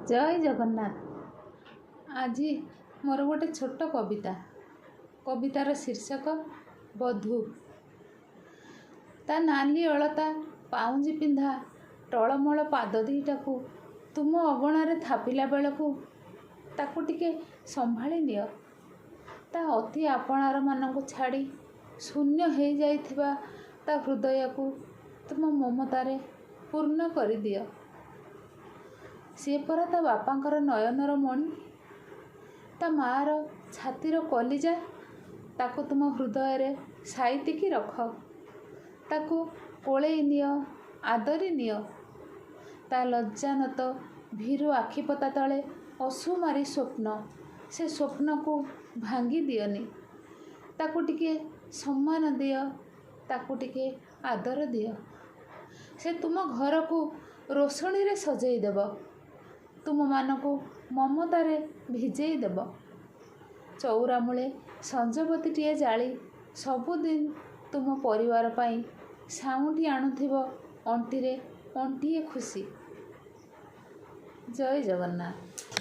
ଜୟ ଜଗନ୍ନାଥ। ଆଜି ମୋର ଗୋଟେ ଛୋଟ କବିତାର ଶୀର୍ଷକ ବଧୂ। ତା ନାଲି ଅଳତା ପାଉଁଜି ପିନ୍ଧା ଟଳମଳ ପାଦ ଦିଟାକୁ ତୁମ ଅଗଣାରେ ଥାପିଲା ବେଳକୁ ତାକୁ ଟିକେ ସମ୍ଭାଳି ନିଅ। ତା ଅତି ଆପଣାରମାନଙ୍କୁ ଛାଡ଼ି ଶୂନ୍ୟ ହେଇଯାଇଥିବା ତା ହୃଦୟକୁ ତୁମ ମମତାରେ ପୂର୍ଣ୍ଣ କରିଦିଅ। ସିଏ ପରା ତା ବାପାଙ୍କର ନୟନର ମଣି, ତା ମାଆର ଛାତିର କଲିଜା। ତାକୁ ତୁମ ହୃଦୟରେ ସାଇତିକି ରଖ। ତାକୁ କୋଳେଇ ନିଅ, ଆଦରି ନିଅ। ତା ଲଜ୍ଜାନତ ଭୀରୁ ଆଖିପତା ତଳେ ଅସୁମାରୀ ସ୍ୱପ୍ନ, ସେ ସ୍ୱପ୍ନକୁ ଭାଙ୍ଗି ଦିଅନି। ତାକୁ ଟିକେ ସମ୍ମାନ ଦିଅ, ତାକୁ ଟିକେ ଆଦର ଦିଅ। ସେ ତୁମ ଘରକୁ ରୋଷଣୀରେ ସଜେଇ ଦେବ, ତୁମମାନଙ୍କୁ ମମତାରେ ଭିଜେଇ ଦେବ। ଚଉରା ମୂଳେ ସଞ୍ଜବତୀଟିଏ ଜାଳି ସବୁଦିନ ତୁମ ପରିବାର ପାଇଁ ସାଉଁଟି ଆଣୁଥିବ ଅଣ୍ଟିରେ ଅଣ୍ଟିଏ ଖୁସି। ଜୟ ଜଗନ୍ନାଥ।